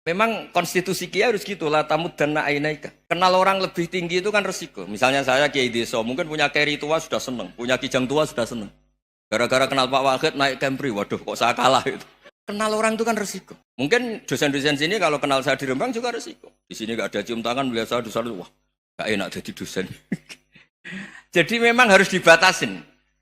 Memang konstitusi Kiai harus gitu lah, tamud dan na'inaika. Kenal orang lebih tinggi itu kan resiko. Misalnya saya Kiai Deso, mungkin punya keri tua sudah seneng, punya kijang tua sudah seneng. Gara-gara kenal Pak Wahid naik Kempri, waduh kok saya kalah itu. Kenal orang itu kan resiko. Mungkin dosen-dosen sini kalau kenal saya di Rembang juga resiko. Di sini gak ada cium tangan, melihat saya dosen, wah gak enak jadi dosen. Jadi memang harus dibatasin.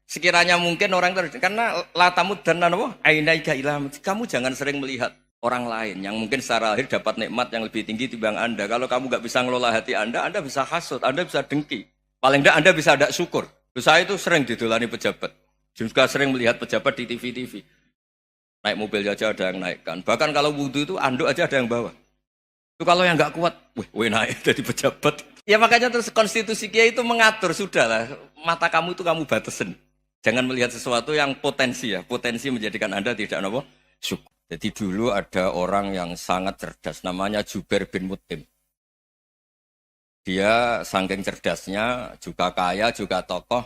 Sekiranya mungkin orang itu, karena latamud dan nanawa, ainaika ilham. Kamu jangan sering melihat orang lain yang mungkin secara lahir dapat nikmat yang lebih tinggi timbang Anda. Kalau kamu gak bisa ngelola hati Anda bisa hasut, Anda bisa dengki. Paling tidak Anda bisa ada syukur. Saya itu sering didolani pejabat. Juga sering melihat pejabat di TV-TV. Naik mobil aja ada yang naikkan. Bahkan kalau wudhu itu anduk aja ada yang bawa. Itu kalau yang nggak kuat, weh naik jadi pejabat. Ya makanya terus konstitusi Kiai itu mengatur, sudahlah. Mata kamu itu kamu batasin. Jangan melihat sesuatu yang potensi ya. Potensi menjadikan Anda tidak apa? Syukur. Jadi dulu ada orang yang sangat cerdas, namanya Jubair bin Mut'im. Dia saking cerdasnya, juga kaya, juga tokoh,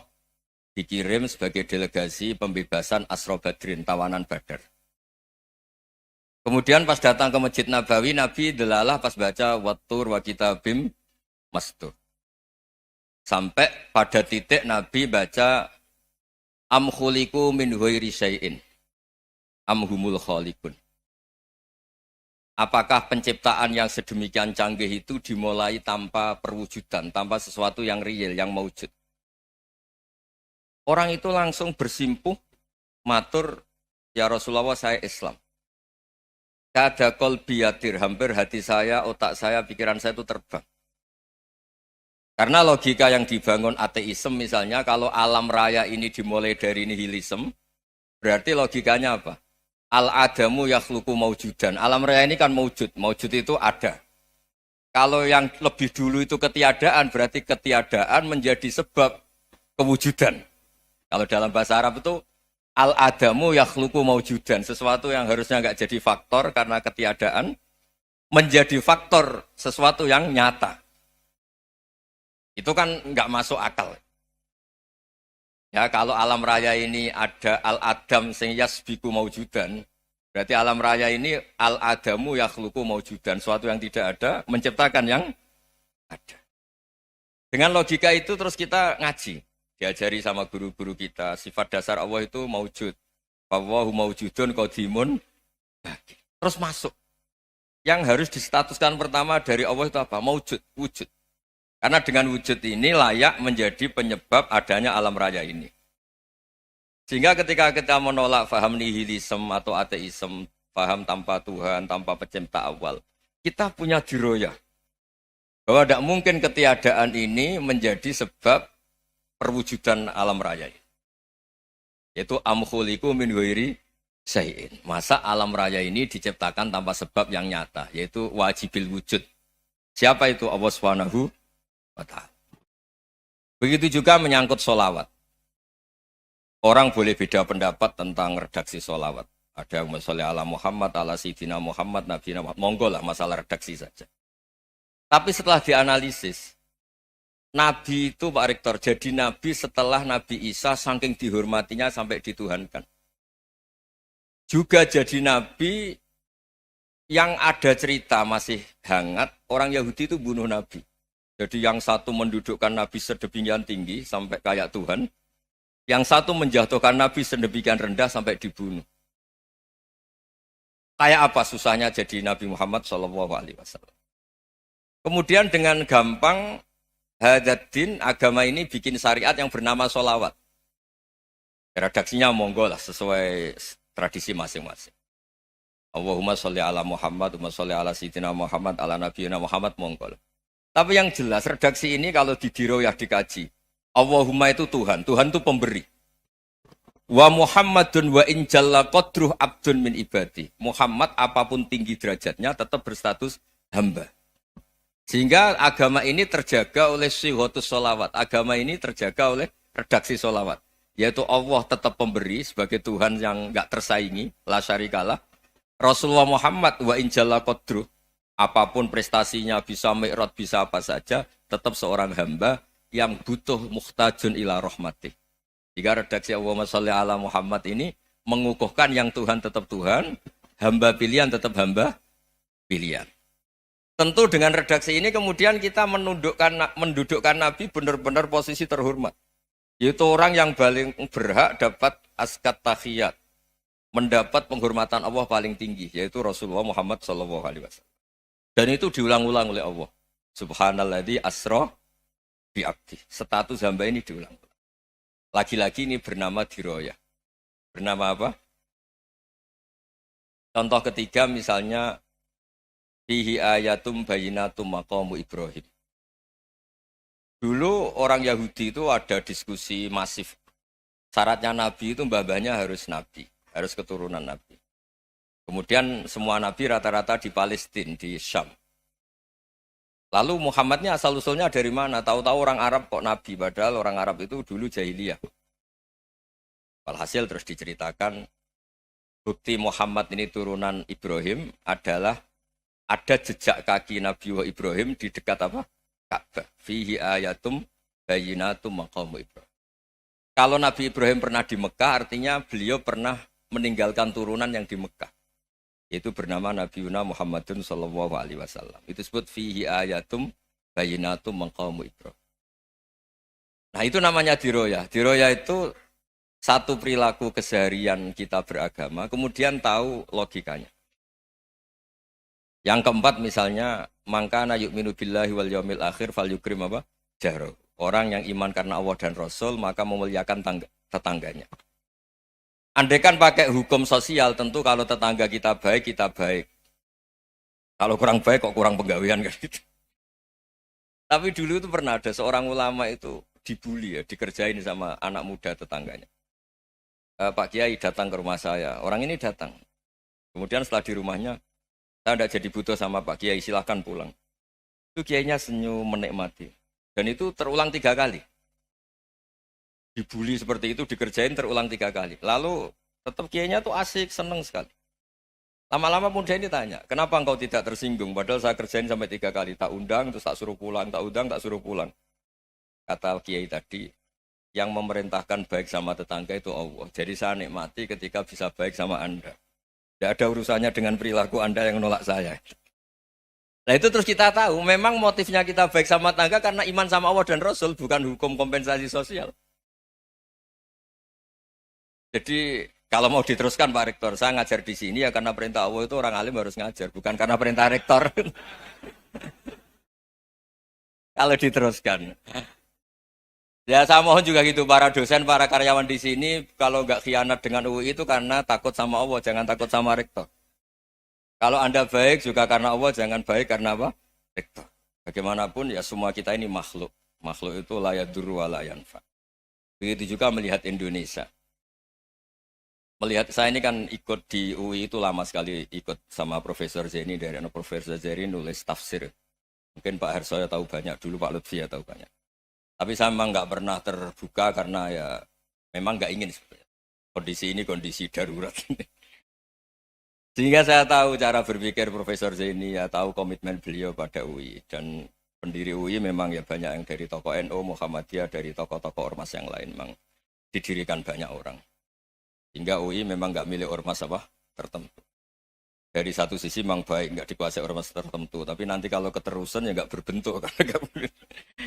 dikirim sebagai delegasi pembebasan Asra Badrin, tawanan Badar. Kemudian pas datang ke Masjid Nabawi, Nabi delalah pas baca Wattur wa kitabim mastur. Sampai pada titik Nabi baca Am khuliqu min ghairi syai'in am humul khaliqun. Apakah penciptaan yang sedemikian canggih itu dimulai tanpa perwujudan, tanpa sesuatu yang real, yang maujud? Orang itu langsung bersimpuh, matur, ya Rasulullah saya Islam. Kada qalbi yatir, hampir hati saya, otak saya, pikiran saya itu terbang. Karena logika yang dibangun ateisme misalnya, kalau alam raya ini dimulai dari nihilisme, berarti logikanya apa? Al-adamu yakhluqu maujudan. Alam raya ini kan maujud, maujud itu ada. Kalau yang lebih dulu itu ketiadaan, berarti ketiadaan menjadi sebab kewujudan. Kalau dalam bahasa Arab itu, al-adamu yakhluqu maujudan. Sesuatu yang harusnya nggak jadi faktor karena ketiadaan, menjadi faktor sesuatu yang nyata. Itu kan nggak masuk akal. Ya, kalau alam raya ini ada al-adam sing yasbiku maujudan, berarti alam raya ini al-adamu yakhluqu maujudan. Sesuatu yang tidak ada, menciptakan yang ada. Dengan logika itu terus kita ngaji. Diajari sama guru-guru kita, sifat dasar Allah itu maujud. Wallahu maujudun qadimun. Terus masuk. Yang harus distatuskan pertama dari Allah itu apa? Maujud, wujud. Karena dengan wujud ini layak menjadi penyebab adanya alam raya ini. Sehingga ketika kita menolak faham nihilisme atau ateisme, faham tanpa Tuhan, tanpa pencipta awal, kita punya diroyah. Bahwa tidak mungkin ketiadaan ini menjadi sebab perwujudan alam raya ini. Yaitu am khuliqu min ghairi syai'in. Masa alam raya ini diciptakan tanpa sebab yang nyata, yaitu wajibil wujud. Siapa itu? Allah Subhanahu wa ta'ala. Begitu juga menyangkut sholawat. Orang boleh beda pendapat tentang redaksi sholawat. Ada yang sholli ala Muhammad, ala Sayyidina Muhammad, Nabi Muhammad. Monggo lah masalah redaksi saja. Tapi setelah dianalisis, Nabi itu Pak Rektor, jadi Nabi setelah Nabi Isa saking dihormatinya sampai dituhankan. Juga jadi Nabi yang ada cerita masih hangat, orang Yahudi itu bunuh Nabi. Jadi yang satu mendudukkan Nabi sedemikian tinggi sampai kayak Tuhan, yang satu menjatuhkan Nabi sedemikian rendah sampai dibunuh. Kayak apa susahnya jadi Nabi Muhammad SAW. Kemudian dengan gampang, Hadaddin agama ini bikin syariat yang bernama sholawat. Redaksinya monggo lah sesuai tradisi masing-masing. Allahumma sholli ala Muhammad, Allahumma sholli ala Sayyidina Muhammad, ala Nabiyina Muhammad, monggo lah. Tapi yang jelas redaksi ini kalau didiroyah dikaji, Allahumma itu Tuhan, Tuhan itu pemberi. Wa Muhammadun wa injalla qadruh abdun min ibadi. Muhammad apapun tinggi derajatnya tetap berstatus hamba. Sehingga agama ini terjaga oleh syihotus sholawat. Agama ini terjaga oleh redaksi sholawat. Yaitu Allah tetap pemberi sebagai Tuhan yang enggak tersaingi. La syarikalah. Rasulullah Muhammad wa injalla qadruh. Apapun prestasinya bisa mi'rad, bisa apa saja. Tetap seorang hamba yang butuh muhtajun ila rahmatih. Jika redaksi Allahumma sholli ala Muhammad ini mengukuhkan yang Tuhan tetap Tuhan. Hamba pilihan tetap hamba pilihan. Tentu dengan redaksi ini kemudian kita mendudukkan Nabi benar-benar posisi terhormat. Yaitu orang yang paling berhak dapat askat tahiyat, mendapat penghormatan Allah paling tinggi, yaitu Rasulullah Muhammad SAW. Dan itu diulang-ulang oleh Allah. Subhanalladzi asra bi abdi. Status hamba ini diulang-ulang. Lagi-lagi ini bernama diroyah. Bernama apa? Contoh ketiga misalnya fihi ayatum bayinatum maqamu Ibrahim. Dulu orang Yahudi itu ada diskusi masif. Syaratnya Nabi itu mbah-mbahnya harus Nabi, harus keturunan Nabi. Kemudian semua Nabi rata-rata di Palestina, di Syam. Lalu Muhammadnya asal-usulnya dari mana? Tahu-tahu orang Arab kok Nabi, padahal orang Arab itu dulu jahiliyah. Walhasil terus diceritakan, bukti Muhammad ini turunan Ibrahim adalah ada jejak kaki Nabi Ibrahim di dekat apa? Ka'bah. Fihi ayatum bayinatum maqamu Ibrahim. Kalau Nabi Ibrahim pernah di Mekah, artinya beliau pernah meninggalkan turunan yang di Mekah. Itu bernama Nabi Muhammadun sallallahu alaihi wasallam. Itu disebut fihi ayatum bayinatum maqamu Ibrahim. Nah, itu namanya diroyah. Diroyah itu satu perilaku keseharian kita beragama, kemudian tahu logikanya. Yang keempat misalnya, mangkana yu'minu billahi wal yaumil akhir fal yukrim apa? Jaro. Orang yang iman karena Allah dan Rasul, maka memuliakan tetangganya. Andaikan pakai hukum sosial, tentu kalau tetangga kita baik, kita baik. Kalau kurang baik, kok kurang penggawean kan gitu. Tapi dulu itu pernah ada seorang ulama itu dibully ya, dikerjain sama anak muda tetangganya. Pak Kiai datang ke rumah saya, orang ini datang. Kemudian setelah di rumahnya, saya tidak jadi butuh sama Pak Kiai, silahkan pulang. Itu Kiainya senyum menikmati. Dan itu terulang 3 kali. Dibully seperti itu, dikerjain terulang 3 kali. Lalu tetap Kiainya tuh asik, seneng sekali. Lama-lama muda ini tanya, kenapa engkau tidak tersinggung? Padahal saya kerjain sampai 3 kali. Tak undang, terus tak suruh pulang, tak undang, tak suruh pulang. Kata Kiai tadi, yang memerintahkan baik sama tetangga itu Allah. Jadi saya nikmati ketika bisa baik sama Anda. Tidak ada urusannya dengan perilaku Anda yang menolak saya. Nah itu terus kita tahu, memang motifnya kita baik sama tetangga karena iman sama Allah dan Rasul, bukan hukum kompensasi sosial. Jadi kalau mau diteruskan Pak Rektor, saya ngajar di sini ya karena perintah Allah itu orang alim harus ngajar, bukan karena perintah Rektor. Kalau diteruskan. Ya saya mohon juga gitu, para dosen, para karyawan di sini, kalau nggak khianat dengan UI itu karena takut sama Allah, jangan takut sama Rektor. Kalau Anda baik juga karena Allah, jangan baik karena apa? Rektor. Bagaimanapun ya semua kita ini makhluk. Makhluk itu la yadurru wa la yanfa. Begitu juga melihat Indonesia. Melihat saya ini kan ikut di UI itu lama sekali, ikut sama Profesor Zeni, dari Profesor Zeni nulis tafsir. Mungkin Pak Harsoyo tahu banyak, dulu Pak Lutfi ya tahu banyak. Tapi saya memang nggak pernah terbuka karena ya memang nggak ingin sebenarnya. Kondisi ini kondisi darurat. Sehingga saya tahu cara berpikir Profesor Zaini, ya tahu komitmen beliau pada UI. Dan pendiri UI memang ya banyak yang dari tokoh NU, Muhammadiyah, dari tokoh-tokoh ormas yang lain. Memang didirikan banyak orang. Hingga UI memang nggak milik ormas apa tertentu. Dari satu sisi memang baik, nggak dikuasai ormas tertentu. Tapi nanti kalau keterusan ya nggak berbentuk.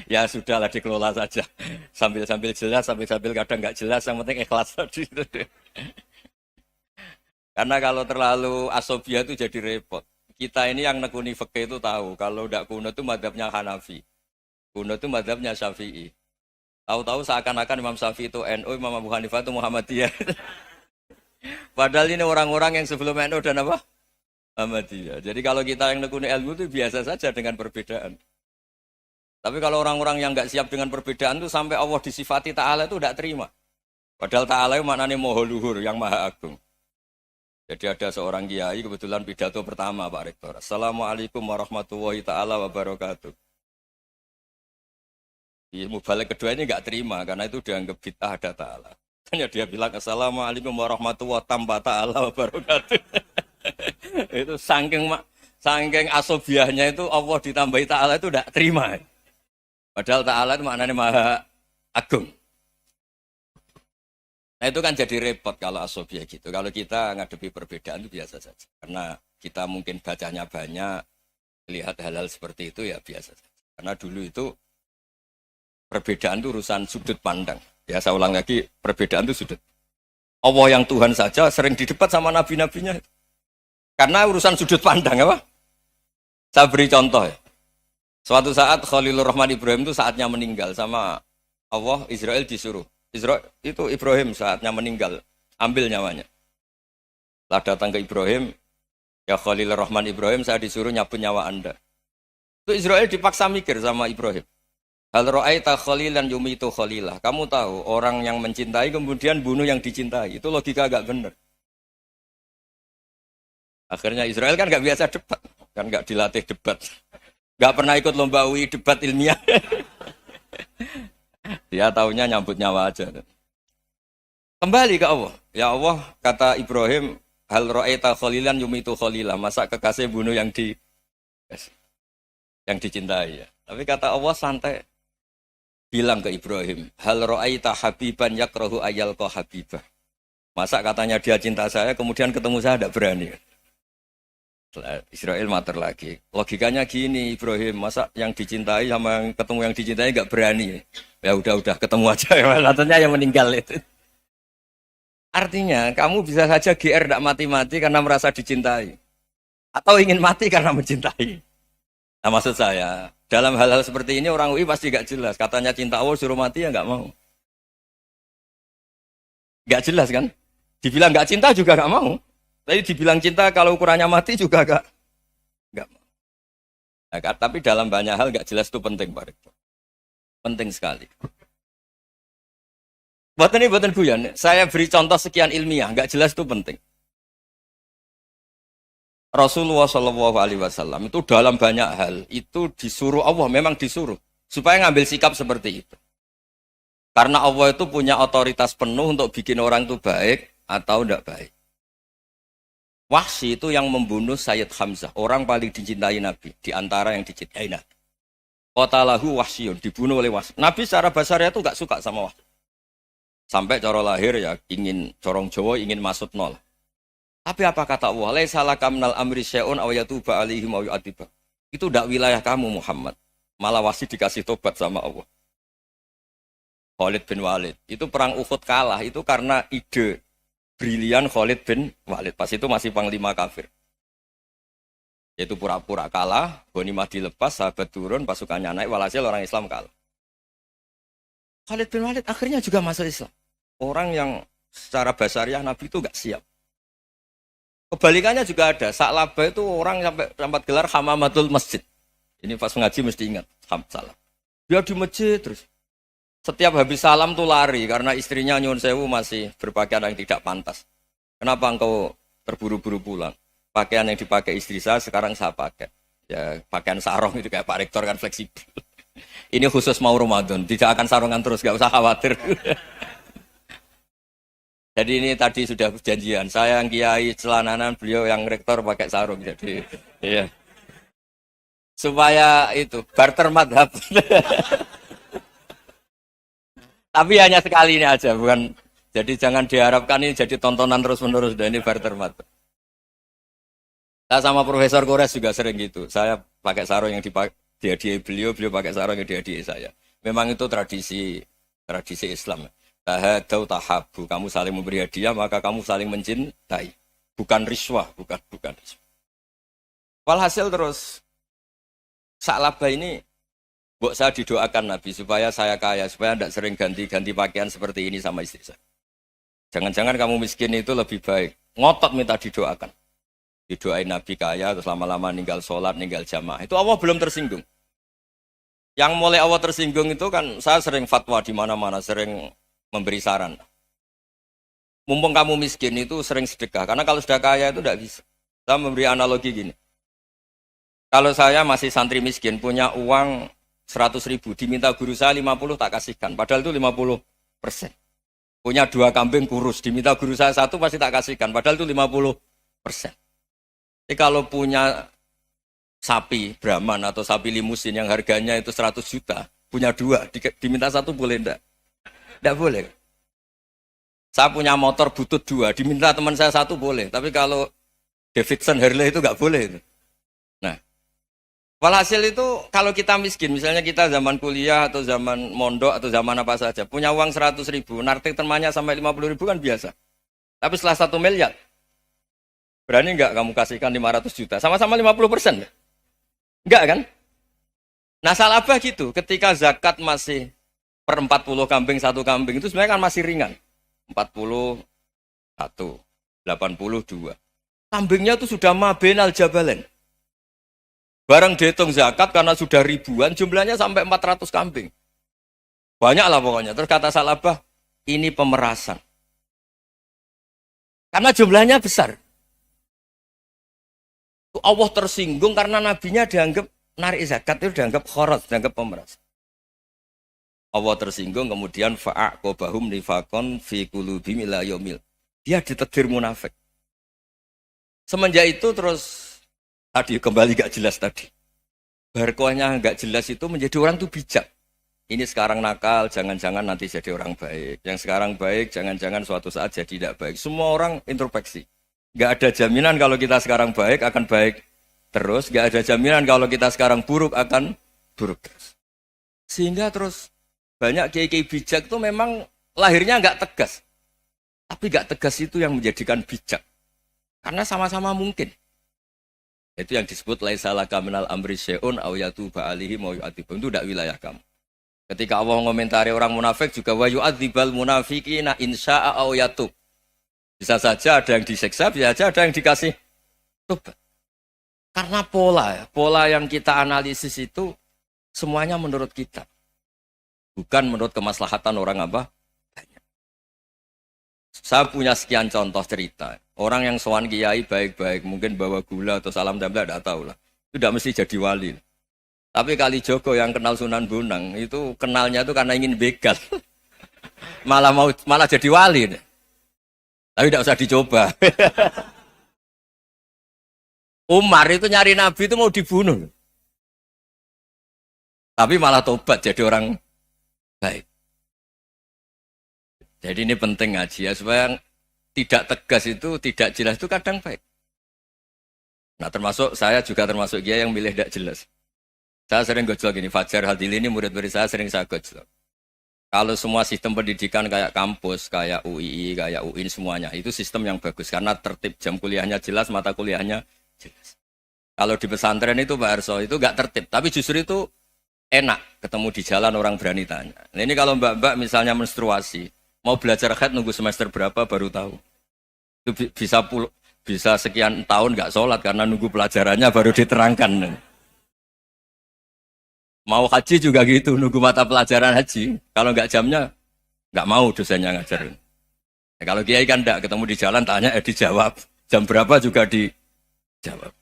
Ya sudahlah dikelola saja. Sambil-sambil jelas, sambil-sambil kadang nggak jelas, yang penting ikhlas tadi. Karena kalau terlalu asobia itu jadi repot. Kita ini yang nekuni fikih itu tahu, kalau tidak kuno itu madhabnya Hanafi. Kuno itu madhabnya Syafi'i. Tahu-tahu seakan-akan Imam Syafi'i itu NU, Imam Abu Hanifah itu Muhammadiyah. Padahal ini orang-orang yang sebelum NU dan apa? Muhammadiyah. Jadi kalau kita yang nekuni ilmu itu biasa saja dengan perbedaan. Tapi kalau orang-orang yang nggak siap dengan perbedaan itu sampai Allah disifati Ta'ala itu tidak terima. Padahal Ta'ala itu maknanya Maha Luhur, yang Maha Agung. Jadi ada seorang kiai kebetulan pidato pertama Pak Rektor. Assalamualaikum warahmatullahi ta'ala wabarakatuh. Di mubalik kedua ini nggak terima karena itu dianggap bid'ah ada Ta'ala. Hanya dia bilang Assalamualaikum warahmatullahi ta'ala wabarakatuh. Itu saking asobiahnya itu Allah ditambahi Ta'ala itu tidak terima. Padahal Ta'ala itu maknanya Maha Agung. Nah itu kan jadi repot kalau asobiah gitu. Kalau kita ngadepi perbedaan itu biasa saja. Karena kita mungkin bacanya banyak, lihat hal-hal seperti itu ya biasa saja. Karena dulu itu perbedaan itu urusan sudut pandang. Ya saya ulang lagi, perbedaan itu sudut. Allah yang Tuhan saja sering didebat sama nabi-nabinya. Karena urusan sudut pandang apa? Saya beri contoh ya. Suatu saat Khalilur Rahman Ibrahim itu saatnya meninggal sama Allah, Israel disuruh. Israel itu Ibrahim saatnya meninggal, ambil nyawanya. Lah datang ke Ibrahim, ya Khalilur Rahman Ibrahim, saya disuruh nyabut nyawa Anda. Itu Israel dipaksa mikir sama Ibrahim. Hal ra'aita khalilan yumitu khalilah. Kamu tahu orang yang mencintai kemudian bunuh yang dicintai. Itu logika agak benar. Akhirnya Israel kan gak biasa debat. Kan gak dilatih debat. Gak pernah ikut lomba UI debat ilmiah. Dia taunya nyambut nyawa aja. Kembali ke Allah. Ya Allah, kata Ibrahim, hal ra'aita khalilan yumitu khalilah. Masa kekasih bunuh yang dicintai ya. Tapi kata Allah santai. Bilang ke Ibrahim, hal ra'aita habiban yakrahu ayyalqa habibah. Masa katanya dia cinta saya, kemudian ketemu saya tidak berani. Israel mater lagi. Logikanya gini Ibrahim, masa yang dicintai sama yang ketemu yang dicintai nggak berani. Ya udah ketemu aja. Katanya yang meninggal itu. Artinya kamu bisa saja GR tidak mati-mati karena merasa dicintai. Atau ingin mati karena mencintai. Nah maksud saya, dalam hal-hal seperti ini orang UI pasti gak jelas. Katanya cinta Allah suruh mati ya gak mau. Gak jelas kan? Dibilang gak cinta juga gak mau. Tapi dibilang cinta kalau ukurannya mati juga gak mau. Nah, tapi dalam banyak hal gak jelas itu penting Pak Rektor. Penting sekali. Buatan Buyan, saya beri contoh sekian ilmiah, gak jelas itu penting. Rasulullah SAW itu dalam banyak hal itu disuruh Allah, memang disuruh supaya ngambil sikap seperti itu. Karena Allah itu punya otoritas penuh untuk bikin orang itu baik atau tidak baik. Wahsy itu yang membunuh Sayyid Hamzah, orang paling dicintai Nabi di antara yang dicintai Nabi. Qatalahu Wahsyun, dibunuh oleh Wahsy. Nabi secara basarnya itu nggak suka sama Wahsy. Sampai cara lahir ya ingin corong Jawa, ingin masuk nol. Tapi apa kata Allah? Laisa laka minal amri syai'un aw yatuba alaihim aw yu'adziba. Itu tidak wilayah kamu Muhammad. Malah Wahsy dikasih tobat sama Allah. Khalid bin Walid. Itu perang Uhud kalah itu karena ide brilian Khalid bin Walid. Pas itu masih panglima kafir. Yaitu pura-pura kalah, ghanimah dilepas, sahabat turun, pasukannya naik, walhasil orang Islam kalah. Khalid bin Walid akhirnya juga masuk Islam. Orang yang secara basariah Nabi itu enggak siap. Kebalikannya juga ada. Sa'labah itu orang sampai gelar hamamatul masjid. Ini pas ngaji mesti ingat. Salam. Dia di masjid terus. Setiap habis salam tuh lari. Karena istrinya nyuwun sewu masih berpakaian yang tidak pantas. Kenapa engkau terburu-buru pulang? Pakaian yang dipakai istri saya sekarang saya pakai. Ya pakaian sarung itu kayak Pak Rektor kan fleksibel. Ini khusus mau Ramadan. Tidak akan sarungan terus. Gak usah khawatir. Jadi ini tadi sudah perjanjian. Saya yang kiai celananan, beliau yang rektor pakai sarung. Jadi, iya. Supaya itu barter madhab. Tapi hanya sekali ini aja, bukan. Jadi jangan diharapkan ini jadi tontonan terus-menerus. Dan ini barter madhab. Saya sama Profesor Kores juga sering gitu. Saya pakai sarung yang dihadiahi beliau pakai sarung yang dihadiahi saya. Memang itu tradisi Islam. Tahadau tahabu, kamu saling memberi hadiah maka kamu saling mencintai, bukan riswah, bukan riswah. Walhasil terus Sa'labah ini mbok saya didoakan Nabi supaya saya kaya, supaya tidak sering ganti pakaian seperti ini sama istri saya. Jangan-jangan kamu miskin itu lebih baik. Ngotot minta didoakan. Didoain Nabi kaya terus lama-lama ninggal sholat, ninggal jamaah. Itu Allah belum tersinggung. Yang mulai Allah tersinggung itu kan saya sering fatwa di mana-mana, sering memberi saran. Mumpung kamu miskin itu sering sedekah. Karena kalau sudah kaya itu tidak bisa. Saya memberi analogi gini. Kalau saya masih santri miskin, punya uang 100.000, diminta guru saya 50 tak kasihkan. Padahal itu 50%. Punya 2 kambing kurus, diminta guru saya 1 pasti tak kasihkan. Padahal itu 50%. Jadi kalau punya sapi Brahman atau sapi limusin yang harganya itu 100 juta, punya 2, diminta 1 boleh enggak? Tidak boleh. Saya punya motor butut 2, diminta teman saya 1 boleh. Tapi kalau Davidson Harley itu nggak boleh itu. Nah, walhasil itu kalau kita miskin, misalnya kita zaman kuliah atau zaman mondok atau zaman apa saja, punya uang 100.000, narik temannya sampai 50.000 kan biasa. Tapi setelah 1 miliar, berani nggak kamu kasihkan 500 juta? Sama-sama 50%. Enggak kan? Nah salabah gitu, ketika zakat masih per 40 kambing, 1 kambing, itu sebenarnya kan masih ringan. 41, 82. Kambingnya itu sudah mabenal jabalen. Barang dihitung zakat karena sudah ribuan, jumlahnya sampai 400 kambing. Banyak lah pokoknya. Terus kata salabah, ini pemerasan. Karena jumlahnya besar. Allah tersinggung karena nabinya dianggap narik zakat itu dianggap khorot, dianggap pemeras. Allah tersinggung kemudian fa'aqobahum nifakon fi qulubihim ila yaumil. Dia ditegur munafik. Semenjak itu terus tadi kembali gak jelas tadi. Barkohnya gak jelas itu menjadi orang tuh bijak. Ini sekarang nakal, jangan-jangan nanti jadi orang baik. Yang sekarang baik, jangan-jangan suatu saat jadi tidak baik. Semua orang introspeksi. Gak ada jaminan kalau kita sekarang baik akan baik terus. Gak ada jaminan kalau kita sekarang buruk akan buruk terus. Sehingga terus banyak kiai-kiai bijak itu memang lahirnya gak tegas. Tapi gak tegas itu yang menjadikan bijak. Karena sama-sama mungkin. Itu yang disebut laisa laka minal amri syai'un aw yatuba alaihi wa yu'adzibum. Itu tidak wilayah kamu. Ketika Allah mengomentari orang munafik juga wa yu'adzibal munafiqina insya'a aw yatub. Bisa saja ada yang diseksa, bisa saja ada yang dikasih tobat. Karena pola yang kita analisis itu semuanya menurut kita. Bukan menurut kemaslahatan orang apa? Banyak. Saya punya sekian contoh cerita. Orang yang sowan kiai baik-baik, mungkin bawa gula atau salam tempel, tidak tahu lah. Itu tidak mesti jadi wali. Tapi Kalijogo yang kenal Sunan Bonang, itu kenalnya itu karena ingin begal. malah jadi wali. Tapi tidak usah dicoba. Umar itu nyari Nabi itu mau dibunuh. Tapi malah tobat jadi orang baik. Jadi ini penting ngaji ya, supaya tidak tegas itu, tidak jelas itu kadang baik. Nah termasuk, saya juga termasuk dia yang milih tidak jelas. Saya sering gojlok gini, Fajar Hadili ini murid-murid saya sering saya gojlok. Kalau semua sistem pendidikan kayak kampus, kayak UII, kayak UIN semuanya, itu sistem yang bagus. Karena tertib jam kuliahnya jelas, mata kuliahnya jelas. Kalau di pesantren itu Pak Arso, itu nggak tertib. Tapi justru itu enak, ketemu di jalan orang berani tanya. Nah, ini kalau mbak-mbak misalnya menstruasi, mau belajar haid nunggu semester berapa baru tahu. Itu bisa sekian tahun nggak sholat karena nunggu pelajarannya baru diterangkan. Mau haji juga gitu, nunggu mata pelajaran haji. Kalau nggak jamnya, nggak mau dosennya ngajarin. Ya, kalau kiai kan enggak, ketemu di jalan, tanya, dijawab. Jam berapa juga dijawab.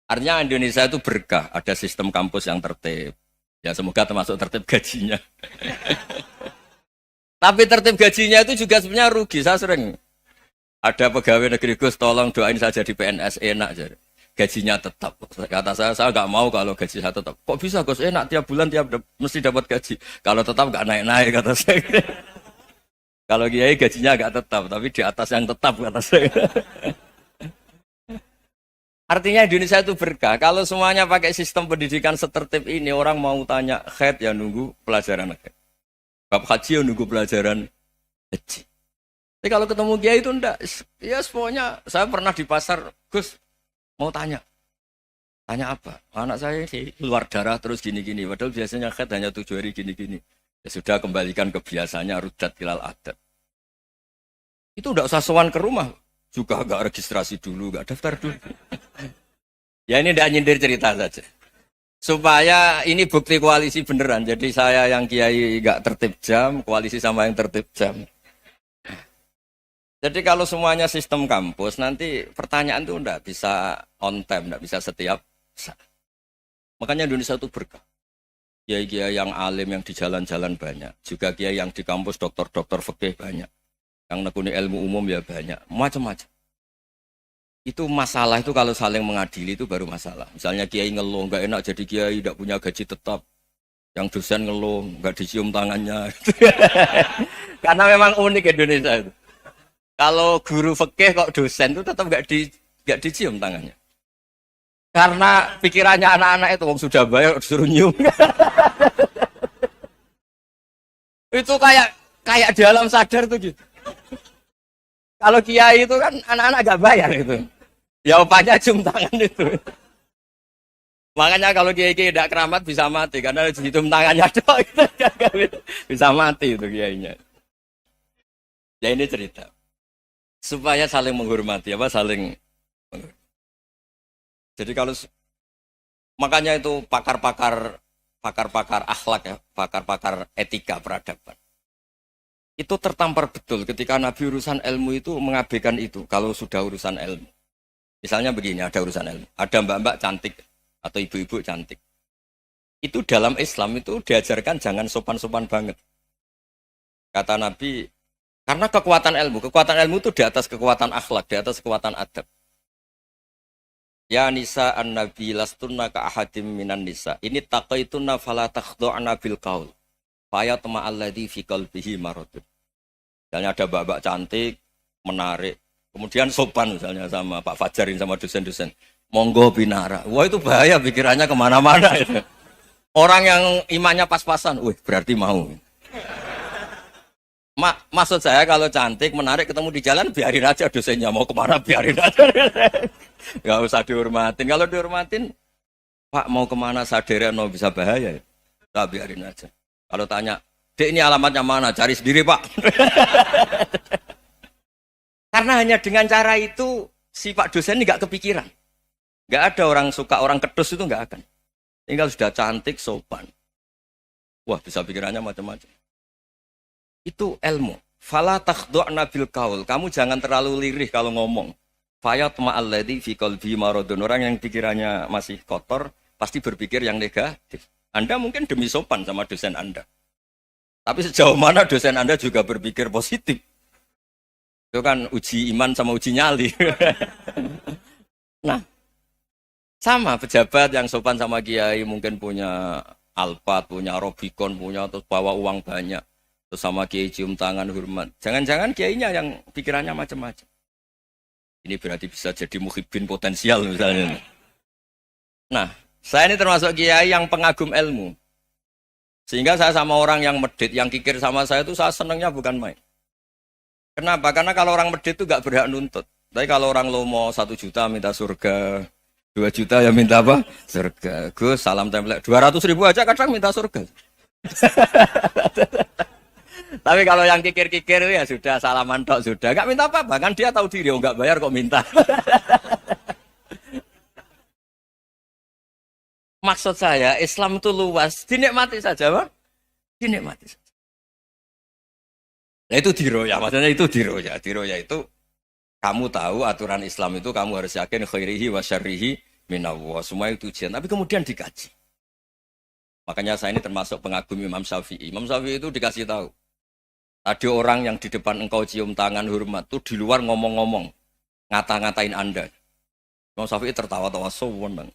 Artinya Indonesia itu berkah, ada sistem kampus yang tertib. Ya semoga termasuk tertib gajinya. Tapi tertib gajinya itu juga sebenarnya rugi. Saya sering ada pegawai negeri Gus, tolong doain saja di PNS, enak jadi. Gajinya tetap. Kata saya nggak mau kalau gaji saya tetap. Kok bisa Gus, enak tiap bulan mesti dapat gaji. Kalau tetap nggak naik-naik kata saya. Kalau kiai gajinya nggak tetap, tapi di atas yang tetap kata saya. Artinya Indonesia itu berkah. Kalau semuanya pakai sistem pendidikan setertib ini, orang mau tanya haid ya nunggu pelajaran haid. Bab haji ya nunggu pelajaran haji. Tapi kalau ketemu kiai itu enggak. Ya semuanya, saya pernah di pasar, Gus, mau tanya apa? Anak saya sih keluar darah terus gini-gini. Padahal biasanya haid hanya 7 hari gini-gini. Ya sudah kembalikan ke biasanya, rudat ilal adat. Itu enggak usah sowan ke rumah. Juga enggak registrasi dulu, enggak daftar dulu. Ya ini enggak nyindir cerita saja. Supaya ini bukti koalisi beneran. Jadi saya yang kiai enggak tertib jam, koalisi sama yang tertib jam. Jadi kalau semuanya sistem kampus, nanti pertanyaan itu enggak bisa on time, enggak bisa setiap saat. Makanya Indonesia itu berkah. Kiai-kiai yang alim yang di jalan-jalan banyak. Juga kiai yang di kampus dokter-dokter fikih banyak. Yang nekuni ilmu umum ya banyak. Macam-macam. Itu masalah itu kalau saling mengadili itu baru masalah. Misalnya kiai ngeluh, enggak enak jadi kiai, enggak punya gaji tetap. Yang dosen ngeluh, enggak dicium tangannya. Karena memang unik Indonesia itu. Kalau guru fikih kok dosen itu tetap nggak Nggak dicium tangannya. Karena pikirannya anak-anak itu wong sudah bayar disuruh nyium. Itu kayak di alam sadar tuh gitu. Kalau kiai itu kan anak-anak gak bayar itu. Ya opanya cium tangan itu. Makanya kalau kiai-kiai tidak keramat bisa mati karena cium tangannya doang bisa mati itu kiainya. Ya ini cerita supaya saling menghormati saling. Jadi kalau makanya itu pakar-pakar akhlak ya, pakar-pakar etika peradaban. Itu tertampar betul ketika Nabi urusan ilmu itu mengabaikan itu kalau sudah urusan ilmu. Misalnya begini, ada urusan ilmu, ada mbak-mbak cantik atau ibu-ibu cantik. Itu dalam Islam itu diajarkan jangan sopan-sopan banget. Kata Nabi, karena kekuatan ilmu itu di atas kekuatan akhlak, di atas kekuatan adab. Ya nisa an-nabi lastunna ka ahadim minan nisa. Ini taqaitunna fala takhdu'na bil qaul. Fayatma alladzi fi qalbihi maradun. Misalnya ada mbak-mbak cantik, menarik. Kemudian sopan misalnya sama Pak Fajarin sama dosen-dosen. Monggo binara. Wah itu bahaya pikirannya kemana-mana itu. Orang yang imannya pas-pasan, wih berarti mau. Maksud saya kalau cantik, menarik ketemu di jalan, biarin aja dosennya mau kemana, biarin aja. Gak usah dihormatin. Kalau dihormatin, Pak mau kemana sadere no bisa bahaya ya. Tak biarin aja. Kalau tanya, Dek ini alamatnya mana? Cari sendiri Pak. Karena hanya dengan cara itu, si Pak dosen ini gak kepikiran. Gak ada orang suka, orang kedus itu gak akan. Tinggal sudah cantik, sopan. Wah bisa pikirannya macam-macam. Itu ilmu. Fala takhdu'na bil qaul. Kamu jangan terlalu lirih kalau ngomong. Fayatma alladzi fi qalbi maradun. Orang yang pikirannya masih kotor pasti berpikir yang negatif. Anda mungkin demi sopan sama dosen Anda. Tapi sejauh mana dosen Anda juga berpikir positif. Itu kan uji iman sama uji nyali. Nah, sama pejabat yang sopan sama kiai mungkin punya Alphard, punya Robicon, punya terus bawa uang banyak. Terus sama kiai cium tangan hormat. Jangan-jangan kiainya yang pikirannya macam-macam. Ini berarti bisa jadi muhibbin potensial misalnya. Nah, saya ini termasuk kiai yang pengagum ilmu. Sehingga saya sama orang yang medit, yang kikir sama saya itu saya senangnya bukan main. Kenapa? Karena kalau orang medit itu gak berhak nuntut. Tapi kalau orang lomo 1 juta minta surga, 2 juta ya minta apa? Surga. Gus, salam template. 200.000 aja kadang minta surga. Tapi kalau yang kikir-kikir ya sudah salaman tok sudah. Enggak minta apa-apa, kan dia tahu diri, enggak bayar kok minta. Maksud saya, Islam itu luas, dinikmati saja, Pak. Dinikmati saja. Nah itu diroya, maksudnya itu diroya. Diroya itu kamu tahu aturan Islam itu kamu harus yakin khairihi wa syarrihi minallah. Semua itu ujian, tapi kemudian dikaji. Makanya saya ini termasuk pengagum Imam Syafi'i. Imam Syafi'i itu dikasih tahu. Ada orang yang di depan engkau cium tangan hormat tuh di luar ngomong-ngomong, ngata-ngatain Anda. Imam Syafi'i tertawa-tawa sowan.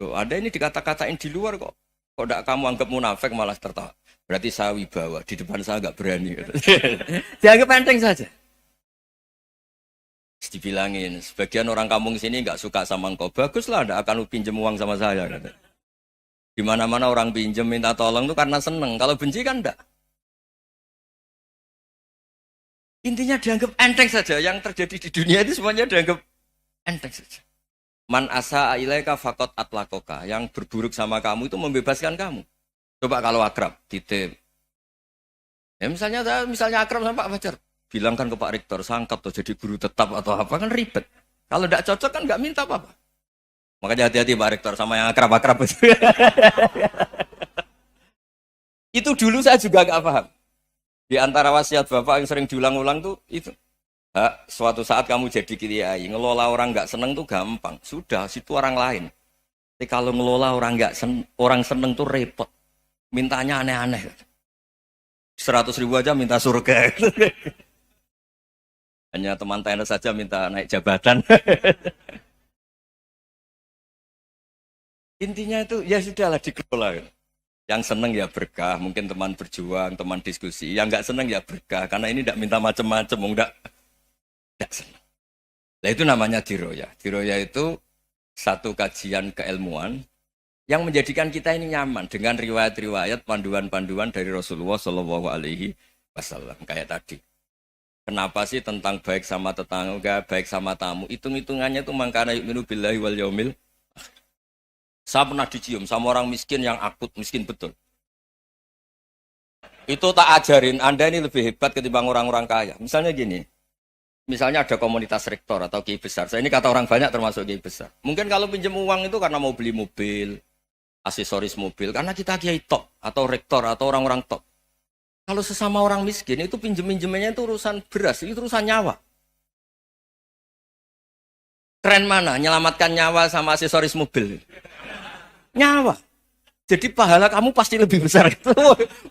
Loh, ada ini dikata-katain di luar kok. Kok tidak kamu anggap munafik malah tertawa. Berarti saya wibawa, di depan saya nggak berani. Dianggap enteng saja. Dibilangin, sebagian orang kampung sini nggak suka sama engkau. Baguslah, tidak akan pinjam uang sama saya. Di mana-mana orang pinjam minta tolong itu karena seneng. Kalau benci kan enggak. Intinya dianggap enteng saja. Yang terjadi di dunia itu semuanya dianggap enteng saja. Man asa ilaika faqat atlakoka. Yang berburuk sama kamu itu membebaskan kamu. Coba kalau akrab, titip. Ya misalnya akrab sama Pak Fajar. Bilangkan ke Pak Rektor, sangkap tuh jadi guru tetap atau apa, kan ribet. Kalau tidak cocok kan nggak minta apa-apa. Makanya hati-hati Pak Rektor sama yang akrab-akrab. Itu dulu saya juga nggak paham. Di antara wasiat Bapak yang sering diulang-ulang tuh itu. Suatu saat kamu jadi kiai, ngelola orang nggak seneng tuh gampang. Sudah, situ orang lain. Tapi kalau ngelola orang orang seneng tuh repot. Mintanya aneh-aneh. 100.000 aja minta surga. Hanya teman tenis saja minta naik jabatan. Intinya itu ya sudahlah dikelola. Yang seneng ya berkah, mungkin teman berjuang, teman diskusi. Yang nggak seneng ya berkah, karena ini tidak minta macam-macam, enggak seneng. Nah itu namanya diroya. Diroya itu satu kajian keilmuan yang menjadikan kita ini nyaman dengan riwayat-riwayat panduan-panduan dari Rasulullah Shallallahu Alaihi Wasallam kayak tadi. Kenapa sih tentang baik sama tetangga, baik sama tamu? Hitung-hitungannya itu mangkana yu'minu billahi wal yaumil. Saya pernah dicium sama orang miskin yang akut miskin betul. Itu tak ajarin, Anda ini lebih hebat ketimbang orang-orang kaya. Misalnya gini, misalnya ada komunitas rektor atau kiai besar. Saya ini kata orang banyak termasuk kiai besar. Mungkin kalau pinjam uang itu karena mau beli mobil, aksesoris mobil, karena kita kiai top atau rektor atau orang-orang top. Kalau sesama orang miskin itu pinjem-pinjemannya itu urusan beras, itu urusan nyawa. Keren mana? Nyelamatkan nyawa sama aksesoris mobil. Nyawa. Jadi pahala kamu pasti lebih besar itu.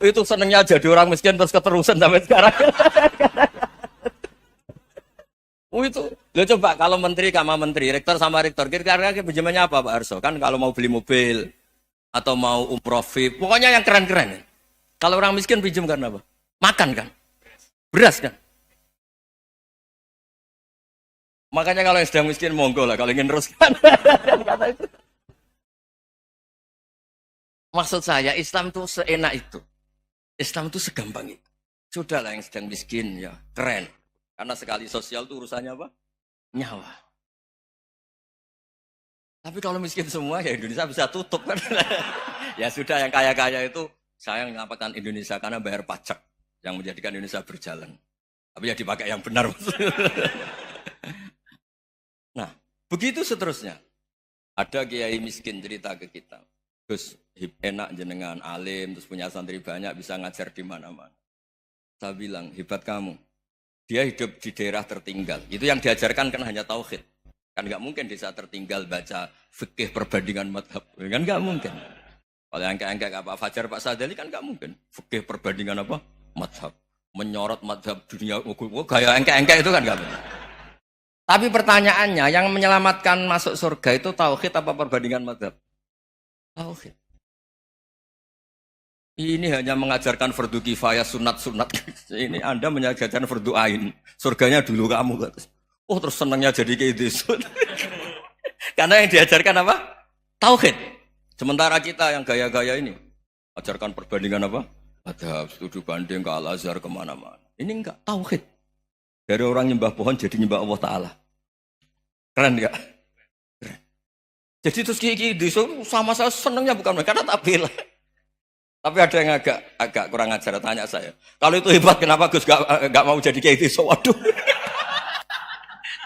Itu senengnya jadi orang miskin terus keterusan sampai sekarang. Itu. Lo coba kalau menteri sama menteri, rektor sama rektor, kira-kira pinjamannya apa Pak Arso? Kan kalau mau beli mobil atau mau umroh VIP, pokoknya yang keren-keren. Kalau orang miskin pinjam karena apa? Makan kan? Beras kan? Makanya kalau yang sedang miskin monggo lah kalau ingin teruskan. Kata itu. Maksud saya Islam itu seenak itu. Islam itu segampang itu. Sudahlah yang sedang miskin ya keren. Karena sekali sosial itu urusannya apa? Nyawa. Tapi kalau miskin semua ya Indonesia bisa tutup kan. Ya sudah yang kaya-kaya itu saya mengatakan Indonesia karena bayar pajak yang menjadikan Indonesia berjalan. Tapi ya dipakai yang benar. Nah, begitu seterusnya. Ada kiai miskin cerita ke kita. Gus, enak jenengan alim, terus punya santri banyak, bisa ngajar di mana-mana. Saya bilang, hebat kamu. Dia hidup di daerah tertinggal. Itu yang diajarkan kan hanya tauhid. Kan nggak mungkin desa tertinggal baca fikih perbandingan madhab. Kan nggak mungkin. Kalau yang kayak Pak Fajar, Pak Sadali kan nggak mungkin. Fikih perbandingan apa? Madhab. Menyorot madhab dunia. Gaya engkek-engkek itu kan nggak mungkin. Tapi pertanyaannya, yang menyelamatkan masuk surga itu tauhid apa perbandingan madhab? Tauhid. Ini hanya mengajarkan fardu kifayah sunat-sunat. Ini Anda mengajarkan fardu ain. Surganya dulu kamu. Oh terus senangnya jadi kayak gitu. Karena yang diajarkan apa? Tauhid. Sementara kita yang gaya-gaya ini. Ajarkan perbandingan apa? Madhab, studi banding ke Al-Azhar kemana-mana. Ini enggak, tauhid. Dari orang nyembah pohon jadi nyembah Allah Ta'ala. Keren enggak? Jadi terus kiki sama saya senangnya bukan karena tak bela. Tapi ada yang agak kurang ajar tanya saya. Kalau itu hebat kenapa Gus gak mau jadi kayak gitu? Waduh.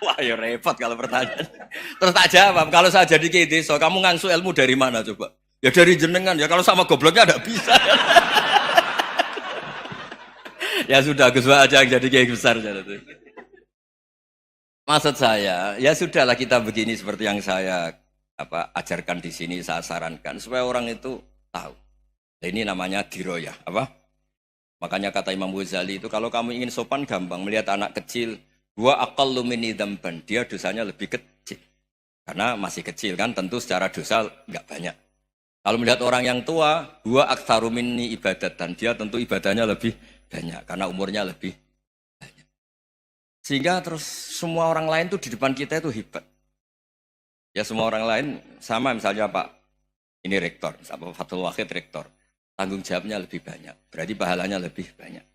Wah ya repot kalau pertanyaan. Terus tak jawab, kalau saya jadi kayak gitu, kamu ngangsu ilmu dari mana coba? Ya dari jenengan ya. Kalau sama gobloknya ada bisa. Ya sudah Gus aja yang jadi kayak besar. Maksud saya, ya sudahlah kita begini seperti yang saya ajarkan di sini, saya sarankan supaya orang itu tahu. Nah, ini namanya diroyah, apa? Makanya kata Imam Ghazali itu kalau kamu ingin sopan gampang melihat anak kecil, wa aqallu minni dzamban, dia dosanya lebih kecil. Karena masih kecil kan, tentu secara dosa enggak banyak. Kalau melihat orang yang tua, wa aktsaru minni ibadatan, dia tentu ibadahnya lebih banyak karena umurnya lebih banyak. Sehingga terus semua orang lain tuh di depan kita itu hebat. Ya semua orang lain sama misalnya Pak ini rektor, Pak Fathul Wahid rektor. Tanggung jawabnya lebih banyak, berarti pahalanya lebih banyak.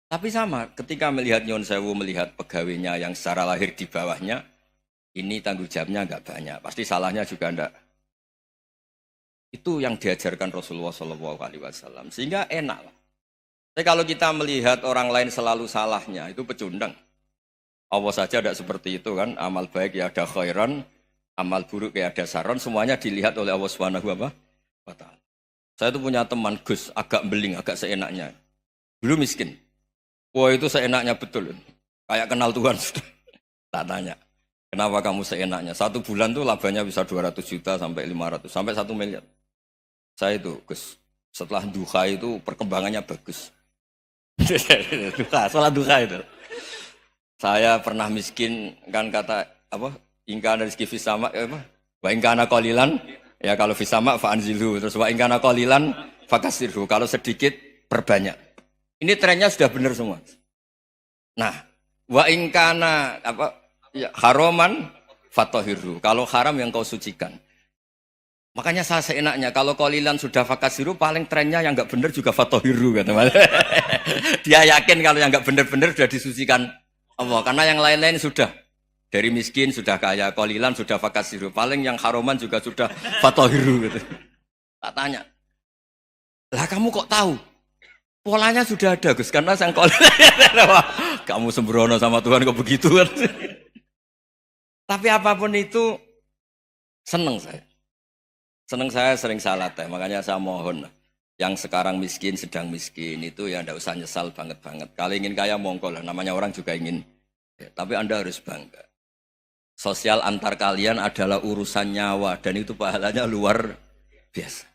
Tapi sama, ketika melihat Nyon Sewu, melihat pegawainya yang secara lahir di bawahnya, ini tanggung jawabnya enggak banyak, pasti salahnya juga enggak. Itu yang diajarkan Rasulullah SAW, sehingga enak lah. Tapi kalau kita melihat orang lain selalu salahnya, itu pecundang. Allah saja tidak seperti itu kan, amal baik ya ada khairan, amal buruk ya ada saron, semuanya dilihat oleh Allah Subhanahu wa Ta'ala. Saya tuh punya teman Gus, agak beling, agak seenaknya. Dulu miskin. Wah itu seenaknya betul. Kayak kenal Tuhan sudah. Tak tanya, kenapa kamu seenaknya? 1 bulan tuh labanya bisa 200 juta sampai 500, sampai 1 miliar. Saya itu Gus, setelah duha itu perkembangannya bagus. Setelah duha itu. Saya pernah miskin, kan kata, ingkana rizki fisama, wa ingkana qalilan, ya kalau fisama fa'anzilhu, terus wa ingkana qalilan fakasirhu, kalau sedikit perbanyak. Ini trennya sudah benar semua. Nah, wa ingkana Ya, haroman fatohiru. Kalau haram yang kau sucikan. Makanya saya seenaknya, kalau kolilan sudah fakasiru, paling trennya yang nggak bener juga fatohiru. Kata dia yakin kalau yang nggak bener-bener sudah disucikan Allah. Karena yang lain-lain sudah. Dari miskin sudah kaya, kolilan sudah fakasiru. Paling yang haroman juga sudah fatohiru. Gitu. Tak tanya. Lah kamu kok tahu? Polanya sudah ada Gus. Karena sang kolilan. Kamu sembrono sama Tuhan kok begitu kan? Tapi apapun itu, seneng saya. Seneng saya sering salah teh, makanya saya mohon yang sekarang miskin, sedang miskin itu ya ndak usah nyesal banget-banget. Kalau ingin kaya monggo lah, namanya orang juga ingin. Ya, tapi Anda harus bangga. Sosial antar kalian adalah urusan nyawa dan itu pahalanya luar biasa.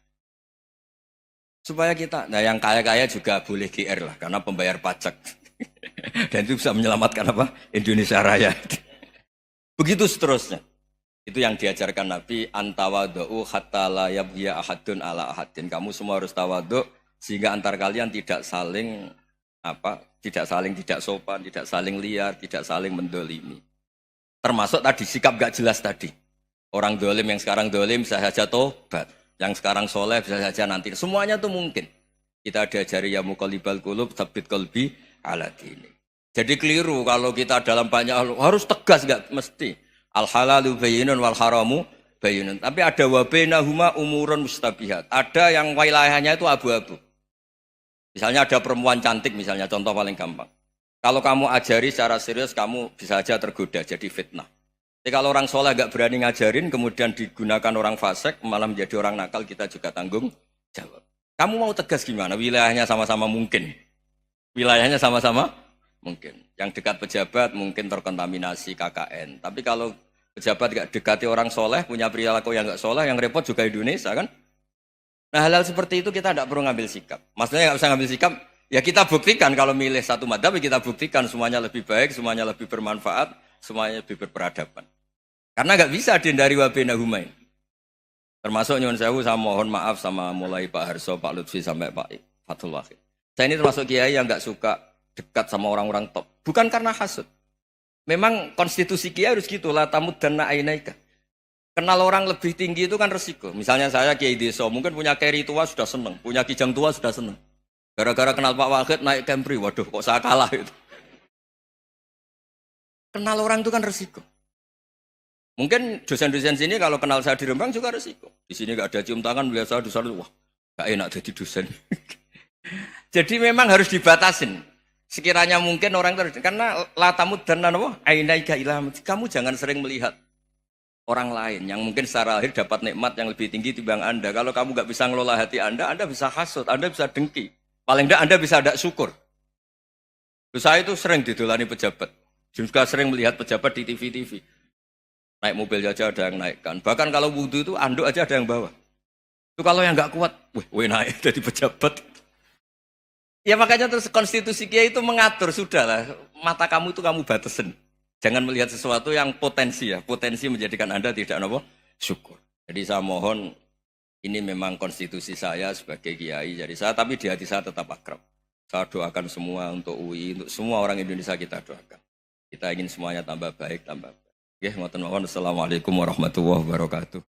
Supaya kita, nah yang kaya-kaya juga boleh GR lah, karena pembayar pajak. Dan itu bisa menyelamatkan apa? Indonesia Raya. Begitu seterusnya. Itu yang diajarkan Nabi, antawadhu hatta la yabghiya ahadun ala ahadin. Kamu semua harus tawadhu sehingga antar kalian tidak saling tidak sopan, tidak saling liar, tidak saling mendolimi. Termasuk tadi sikap gak jelas tadi. Orang dolim yang sekarang dolim bisa saja tobat, yang sekarang soleh bisa saja nanti. Semuanya itu mungkin. Kita diajari ya muqallibal qulub tsabbit qalbi ala dini. Jadi keliru kalau kita dalam banyak harus tegas, gak mesti. Al halalu bayyinun wal haramu bayyinun. Tapi ada wa bainahuma umurun mustabihat. Ada yang wilayahnya itu abu-abu. Misalnya ada perempuan cantik misalnya, contoh paling gampang. Kalau kamu ajari secara serius, kamu bisa saja tergoda jadi fitnah. Tapi kalau orang soleh gak berani ngajarin, kemudian digunakan orang fasik, malah menjadi orang nakal, kita juga tanggung jawab. Kamu mau tegas gimana? Wilayahnya sama-sama mungkin. Wilayahnya sama-sama mungkin. Yang dekat pejabat mungkin terkontaminasi KKN. Tapi kalau pejabat gak dekati orang soleh, punya perilaku yang gak soleh, yang repot juga Indonesia kan. Nah hal-hal seperti itu kita tidak perlu ngambil sikap. Maksudnya gak usah ngambil sikap, ya kita buktikan kalau milih satu madhab, kita buktikan semuanya lebih baik, semuanya lebih bermanfaat, semuanya lebih berperadaban. Karena gak bisa dihindari wa bainahuma. Termasuk nyuwun sewu, saya mohon maaf sama mulai Pak Harso, Pak Lutfi sampai Pak Fathul Wahid. Saya ini termasuk kiai yang gak suka dekat sama orang-orang top. Bukan karena hasud. Memang konstitusi kiai harus gitu, la tamuddanna ainaika. Kenal orang lebih tinggi itu kan resiko. Misalnya saya kiai desa, mungkin punya keri tua sudah seneng, punya kijang tua sudah seneng. Gara-gara kenal Pak Wahid naik Camry, waduh kok saya kalah itu. Kenal orang itu kan resiko. Mungkin dosen-dosen sini kalau kenal saya di Rembang juga resiko. Di sini gak ada cium tangan, biasa dosen, wah gak enak jadi dosen. Jadi memang harus dibatasin. Sekiranya mungkin orang terus, karena latamud dan nanawa ainaika ilham. Kamu jangan sering melihat orang lain yang mungkin secara lahir dapat nikmat yang lebih tinggi timbang Anda. Kalau kamu nggak bisa ngelola hati Anda bisa hasut, Anda bisa dengki. Paling tidak Anda bisa ada syukur. Saya itu sering didolani pejabat. Juga sering melihat pejabat di TV-TV. Naik mobil aja ada yang naikkan. Bahkan kalau wudhu itu anduk aja ada yang bawa. Itu kalau yang nggak kuat, wih naik jadi pejabat. Ya makanya terus konstitusi kiai itu mengatur, sudahlah mata kamu itu kamu batasin. Jangan melihat sesuatu yang potensi ya, potensi menjadikan Anda tidak apa syukur. Jadi saya mohon, ini memang konstitusi saya sebagai kiai, jadi saya tapi di hati saya tetap akrab. Saya doakan semua untuk UI, untuk semua orang Indonesia kita doakan. Kita ingin semuanya tambah baik, tambah baik. Assalamualaikum warahmatullahi wabarakatuh.